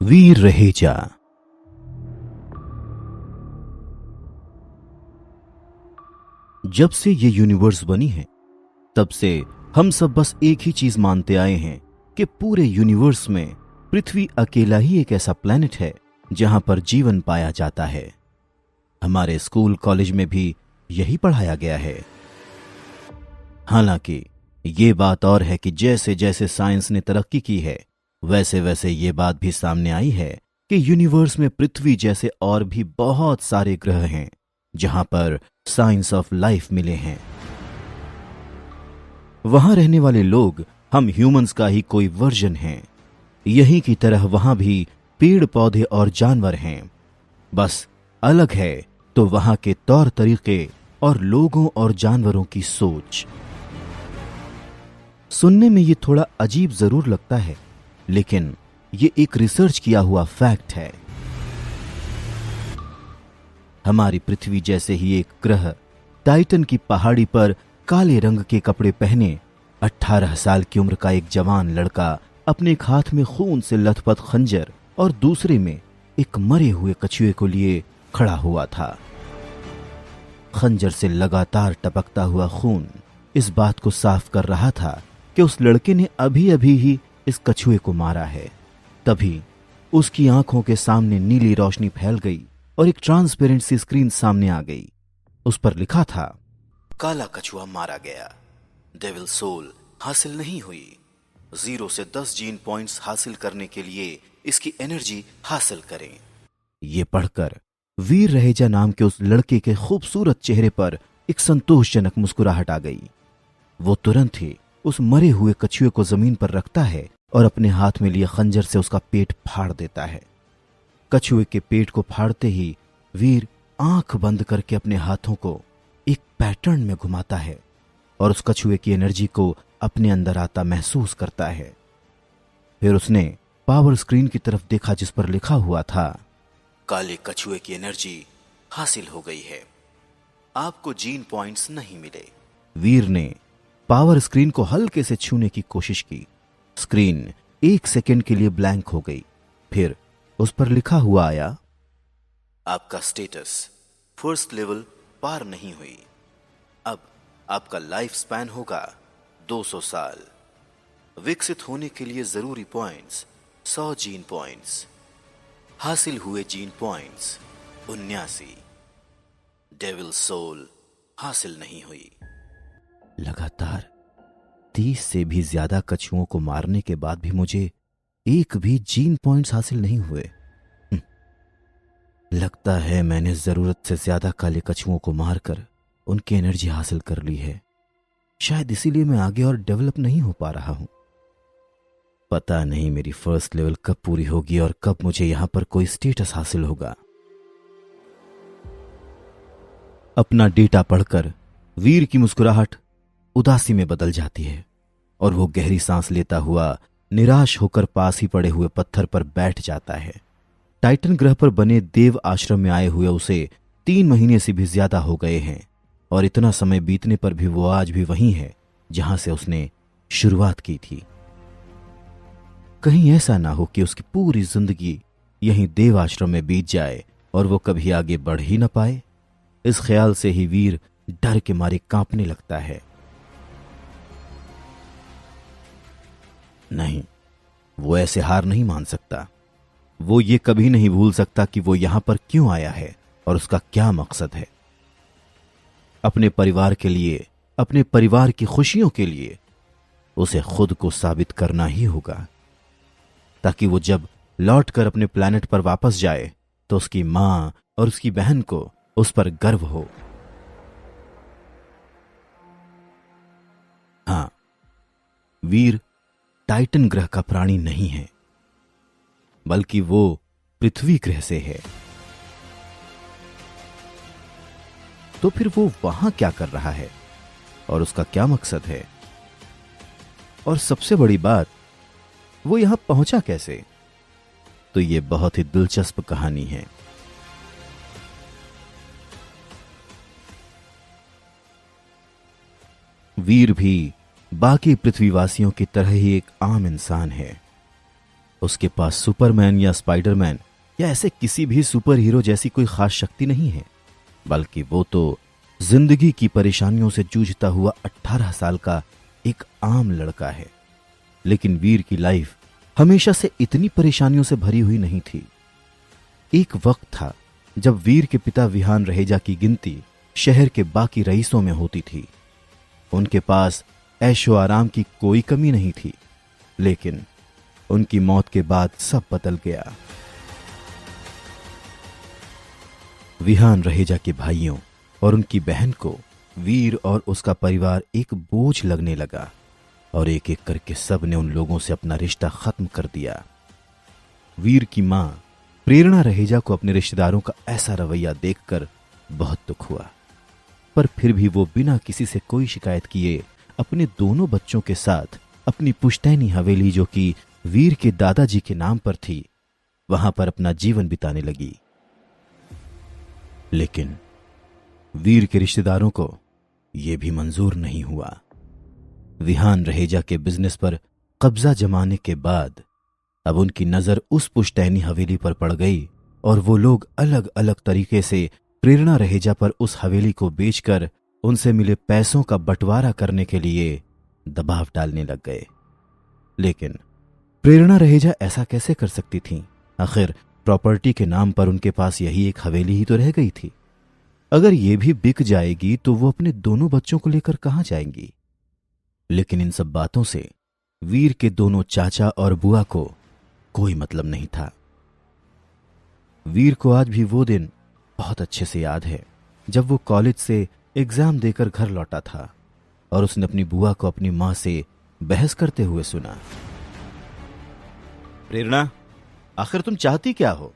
वीर रहेजा। जब से ये यूनिवर्स बनी है तब से हम सब बस एक ही चीज मानते आए हैं कि पूरे यूनिवर्स में पृथ्वी अकेला ही एक ऐसा प्लेनेट है जहां पर जीवन पाया जाता है। हमारे स्कूल कॉलेज में भी यही पढ़ाया गया है। हालांकि ये बात और है कि जैसे जैसे साइंस ने तरक्की की है वैसे वैसे ये बात भी सामने आई है कि यूनिवर्स में पृथ्वी जैसे और भी बहुत सारे ग्रह हैं जहां पर साइंस ऑफ लाइफ मिले हैं। वहां रहने वाले लोग हम ह्यूमंस का ही कोई वर्जन हैं। यही की तरह वहां भी पेड़ पौधे और जानवर हैं, बस अलग है तो वहां के तौर तरीके और लोगों और जानवरों की सोच। सुनने में ये थोड़ा अजीब जरूर लगता है, लेकिन ये एक रिसर्च किया हुआ फैक्ट है। हमारी पृथ्वी जैसे ही एक ग्रह टाइटन की पहाड़ी पर काले रंग के कपड़े पहने 18 साल की उम्र का एक जवान लड़का अपने एक हाथ में खून से लथपथ खंजर और दूसरे में एक मरे हुए कछुए को लिए खड़ा हुआ था। खंजर से लगातार टपकता हुआ खून इस बात को साफ कर रहा था कि उस लड़के ने अभी अभी ही इस कछुए को मारा है। तभी उसकी आंखों के सामने नीली रोशनी फैल गई और एक ट्रांसपेरेंट सी स्क्रीन सामने आ गई। उस पर लिखा था, काला कछुआ मारा गया, डेविल सोल हासिल नहीं हुई। 0 से 10 जीन पॉइंट्स हासिल करने के लिए इसकी एनर्जी हासिल करें। ये पढ़कर वीर रहेजा नाम के उस लड़के के खूबसूरत चेहरे पर एक संतोषजनक मुस्कुराहट आ गई। वो तुरंत ही उस मरे हुए कछुए को जमीन पर रखता है और अपने हाथ में लिए खंजर से उसका पेट फाड़ देता है। कछुए के पेट को फाड़ते ही वीर आंख बंद करके अपने हाथों को एक पैटर्न में घुमाता है और उस कछुए की एनर्जी को अपने अंदर आता महसूस करता है। फिर उसने पावर स्क्रीन की तरफ देखा जिस पर लिखा हुआ था, काले कछुए की एनर्जी हासिल हो गई है, आपको जीन पॉइंट्स नहीं मिले। वीर ने पावर स्क्रीन को हल्के से छूने की कोशिश की। स्क्रीन 1 सेकंड के लिए ब्लैंक हो गई। फिर उस पर लिखा हुआ आया, आपका स्टेटस फर्स्ट लेवल पार नहीं हुई, अब आपका लाइफ स्पैन होगा 200 साल। विकसित होने के लिए जरूरी पॉइंट्स 100 जीन पॉइंट्स, हासिल हुए जीन पॉइंट्स 79। डेविल सोल हासिल नहीं हुई। लगातार 30 से भी ज्यादा कछुओं को मारने के बाद भी मुझे एक भी जीन पॉइंट्स हासिल नहीं हुए। लगता है मैंने जरूरत से ज्यादा काले कछुओं को मारकर उनकी एनर्जी हासिल कर ली है। शायद इसीलिए मैं आगे और डेवलप नहीं हो पा रहा हूं। पता नहीं मेरी फर्स्ट लेवल कब पूरी होगी और कब मुझे यहां पर कोई स्टेटस हासिल होगा। अपना डेटा पढ़कर वीर की मुस्कुराहट उदासी में बदल जाती है और वो गहरी सांस लेता हुआ निराश होकर पास ही पड़े हुए पत्थर पर बैठ जाता है। टाइटन ग्रह पर बने देव आश्रम में आए हुए उसे 3 महीने से भी ज्यादा हो गए हैं और इतना समय बीतने पर भी वो आज भी वहीं है जहां से उसने शुरुआत की थी। कहीं ऐसा ना हो कि उसकी पूरी जिंदगी यहीं देव आश्रम में बीत जाए और वो कभी आगे बढ़ ही ना पाए। इस ख्याल से ही वीर डर के मारे कांपने लगता है। नहीं, वो ऐसे हार नहीं मान सकता। वो ये कभी नहीं भूल सकता कि वो यहां पर क्यों आया है और उसका क्या मकसद है। अपने परिवार के लिए, अपने परिवार की खुशियों के लिए उसे खुद को साबित करना ही होगा, ताकि वो जब लौटकर अपने प्लैनेट पर वापस जाए तो उसकी मां और उसकी बहन को उस पर गर्व हो। हां, वीर टाइटन ग्रह का प्राणी नहीं है, बल्कि वो पृथ्वी ग्रह से है। तो फिर वो वहां क्या कर रहा है और उसका क्या मकसद है? और सबसे बड़ी बात, वो यहां पहुंचा कैसे? तो ये बहुत ही दिलचस्प कहानी है। वीर भी बाकी पृथ्वीवासियों की तरह ही एक आम इंसान है। उसके पास सुपरमैन या स्पाइडरमैन या ऐसे किसी भी सुपर हीरो जैसी कोई खास शक्ति नहीं है, बल्कि वो तो जिंदगी की परेशानियों से जूझता हुआ 18 साल का एक आम लड़का है। लेकिन वीर की लाइफ हमेशा से इतनी परेशानियों से भरी हुई नहीं थी। एक वक्त था जब वीर के पिता विहान रहेजा की गिनती शहर के बाकी रईसों में होती थी। उनके पास ऐशो आराम की कोई कमी नहीं थी, लेकिन उनकी मौत के बाद सब बदल गया। विहान रहेजा के भाइयों और उनकी बहन को वीर और उसका परिवार एक बोझ लगने लगा और एक एक करके सब ने उन लोगों से अपना रिश्ता खत्म कर दिया। वीर की मां प्रेरणा रहेजा को अपने रिश्तेदारों का ऐसा रवैया देखकर बहुत दुख हुआ, पर फिर भी वो बिना किसी से कोई शिकायत किए अपने दोनों बच्चों के साथ अपनी पुश्तैनी हवेली, जो कि वीर के दादाजी के नाम पर थी, वहां पर अपना जीवन बिताने लगी। लेकिन वीर के रिश्तेदारों को यह भी मंजूर नहीं हुआ। विहान रहेजा के बिजनेस पर कब्जा जमाने के बाद अब उनकी नजर उस पुश्तैनी हवेली पर पड़ गई और वो लोग अलग अलग तरीके से प्रेरणा रहेजा पर उस हवेली को बेचकर उनसे मिले पैसों का बंटवारा करने के लिए दबाव डालने लग गए। लेकिन प्रेरणा रहेजा ऐसा कैसे कर सकती थीं? आखिर प्रॉपर्टी के नाम पर उनके पास यही एक हवेली ही तो रह गई थी। अगर ये भी बिक जाएगी तो वो अपने दोनों बच्चों को लेकर कहां जाएंगी? लेकिन इन सब बातों से वीर के दोनों चाचा और बुआ को कोई मतलब नहीं था। वीर को आज भी वो दिन बहुत अच्छे से याद है जब वो कॉलेज से एग्जाम देकर घर लौटा था और उसने अपनी बुआ को अपनी मां से बहस करते हुए सुना। प्रेरणा, आखिर तुम चाहती क्या हो?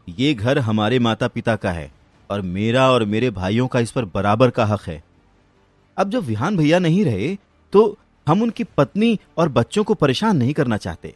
ये घर हमारे माता पिता का है और मेरा और मेरे भाइयों का इस पर बराबर का हक है। अब जब विहान भैया नहीं रहे तो हम उनकी पत्नी और बच्चों को परेशान नहीं करना चाहते।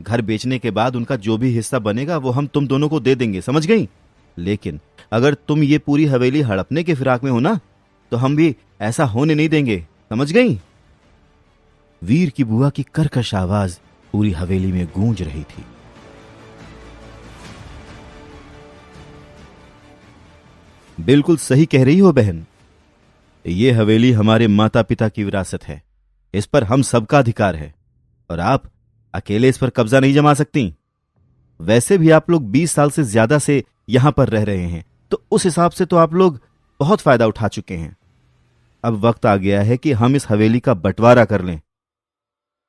घर बेचने के बाद उनका जो भी हिस्सा बनेगा वो हम तुम दोनों को दे देंगे, समझ गई? लेकिन अगर तुम ये पूरी हवेली हड़पने के फिराक में हो ना, तो हम भी ऐसा होने नहीं देंगे, समझ गई? वीर की बुआ की कर्कश आवाज पूरी हवेली में गूंज रही थी। बिल्कुल सही कह रही हो बहन, ये हवेली हमारे माता पिता की विरासत है, इस पर हम सबका अधिकार है और आप अकेले इस पर कब्जा नहीं जमा सकती। वैसे भी आप लोग 20 साल से ज्यादा से यहां पर रह रहे हैं, तो उस हिसाब से तो आप लोग बहुत फायदा उठा चुके हैं। अब वक्त आ गया है कि हम इस हवेली का बंटवारा कर लें।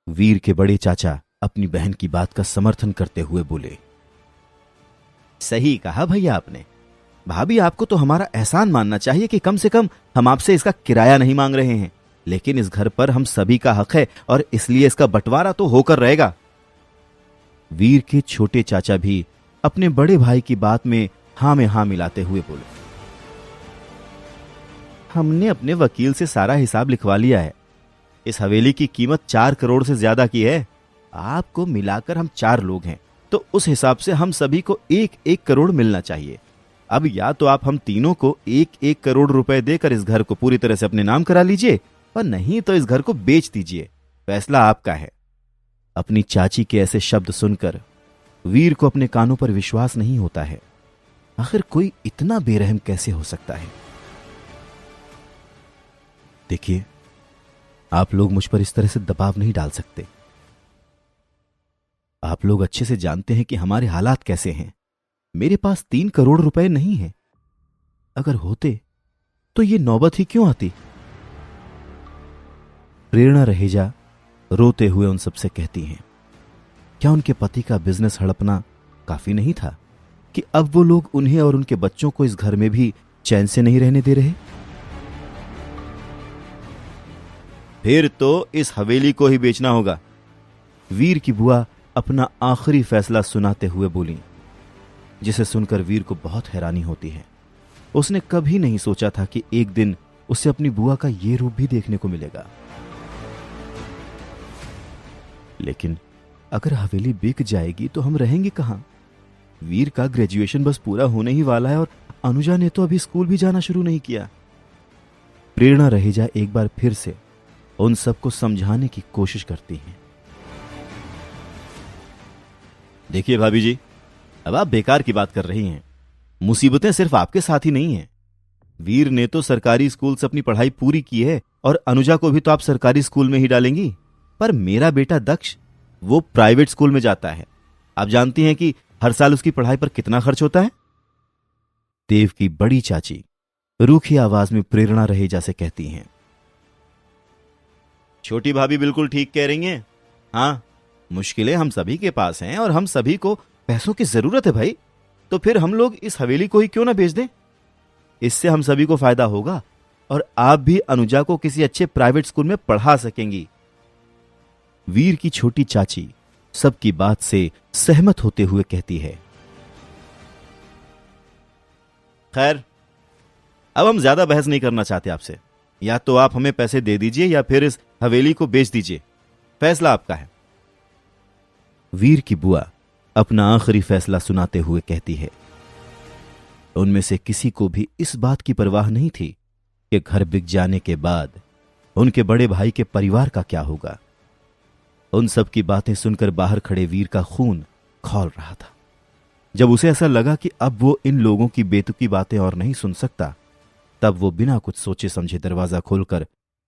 वीर के बड़े चाचा अपनी बहन की बात का समर्थन करते हुए बोले। सही कहा भैया आपने। भाभी, आपको तो हमारा एहसान मानना चाहिए कि कम से कम हम आपसे इसका किराया नहीं मांग रहे हैं, लेकिन इस घर पर हम सभी का हक है और इसलिए इसका बंटवारा तो होकर रहेगा। वीर के छोटे चाचा भी अपने बड़े भाई की बात में हां में हां मिलाते हुए बोले। हमने अपने वकील से सारा हिसाब लिखवा लिया है। इस हवेली की कीमत 4 करोड़ से ज्यादा की है। आपको मिलाकर हम 4 लोग हैं, तो उस हिसाब से हम सभी को 1-1 करोड़ मिलना चाहिए। अब या तो आप हम तीनों को 1-1 करोड़ रुपए देकर इस घर को पूरी तरह से अपने नाम करा लीजिए, और नहीं तो इस घर को बेच दीजिए। फैसला आपका है। अपनी चाची के ऐसे शब्द सुनकर वीर को अपने कानों पर विश्वास नहीं होता है। आखिर कोई इतना बेरहम कैसे हो सकता है? देखिए, आप लोग मुझ पर इस तरह से दबाव नहीं डाल सकते। आप लोग अच्छे से जानते हैं कि हमारे हालात कैसे हैं। मेरे पास 3 करोड़ रुपए नहीं हैं। अगर होते तो ये नौबत ही क्यों आती? प्रेरणा रहेजा रोते हुए उन सबसे कहती हैं, क्या उनके पति का बिजनेस हड़पना काफी नहीं था कि अब वो लोग उन्हें और उनके बच्चों को इस घर में भी चैन से नहीं रहने दे रहे? फिर तो इस हवेली को ही बेचना होगा। वीर की बुआ अपना आखिरी फैसला सुनाते हुए बोली, जिसे सुनकर वीर को बहुत हैरानी होती है। उसने कभी नहीं सोचा था कि एक दिन उसे अपनी बुआ का ये रूप भी देखने को मिलेगा। लेकिन अगर हवेली बिक जाएगी तो हम रहेंगे कहां? वीर का ग्रेजुएशन बस पूरा होने ही वाला है और अनुजा ने तो अभी स्कूल भी जाना शुरू नहीं किया। प्रेरणा रहेजा एक बार फिर से उन सबको समझाने की कोशिश करती हैं। देखिए भाभी जी, अब आप बेकार की बात कर रही हैं। मुसीबतें सिर्फ आपके साथ ही नहीं हैं। वीर ने तो सरकारी स्कूल से अपनी पढ़ाई पूरी की है और अनुजा को भी तो आप सरकारी स्कूल में ही डालेंगी। पर मेरा बेटा दक्ष, वो प्राइवेट स्कूल में जाता है। आप जानती हैं कि हर साल उसकी पढ़ाई पर कितना खर्च होता है। देव की बड़ी चाची रूखी आवाज में प्रेरणा रहे जैसे कहती हैं, छोटी भाभी बिल्कुल ठीक कह रही हैं। हाँ, मुश्किलें हम सभी के पास हैं और हम सभी को पैसों की जरूरत है भाई। तो फिर हम लोग इस हवेली को ही क्यों ना बेच दें। इससे हम सभी को फायदा होगा और आप भी अनुजा को किसी अच्छे प्राइवेट स्कूल में पढ़ा सकेंगी। वीर की छोटी चाची सबकी बात से सहमत होते हुए कहती है, खैर, अब हम ज्यादा बहस नहीं करना चाहते आपसे। या तो आप हमें पैसे दे दीजिए या फिर इस हवेली को बेच दीजिए। फैसला आपका है। वीर की बुआ अपना आखिरी फैसला सुनाते हुए कहती है। उनमें से किसी को भी इस बात की परवाह नहीं थी कि घर बिक जाने के बाद उनके बड़े भाई के परिवार का क्या होगा। उन सब की बातें सुनकर बाहर खड़े वीर का खून खौल रहा था। जब उसे ऐसा लगा कि अब वो इन लोगों की बेतुकी बातें और नहीं सुन सकता, तब वो बिना कुछ सोचे समझे दरवाजा खोलकर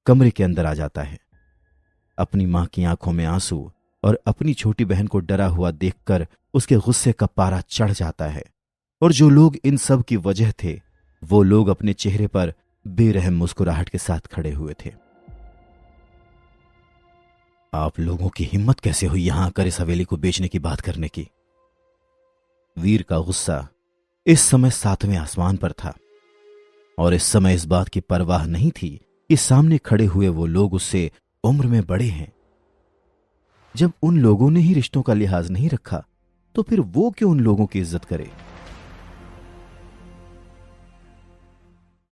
कमरे के अंदर आ जाता है। अपनी मां की आंखों में आंसू और अपनी छोटी बहन को डरा हुआ देखकर उसके गुस्से का पारा चढ़ जाता है। और जो लोग इन सब की वजह थे, वो लोग अपने चेहरे पर बेरहम मुस्कुराहट के साथ खड़े हुए थे। आप लोगों की हिम्मत कैसे हुई यहां आकर इस हवेली को बेचने की बात करने की। वीर का गुस्सा इस समय 7वें आसमान पर था और इस समय इस बात की परवाह नहीं थी कि सामने खड़े हुए वो लोग उससे उम्र में बड़े हैं। जब उन लोगों ने ही रिश्तों का लिहाज नहीं रखा, तो फिर वो क्यों उन लोगों की इज्जत करे।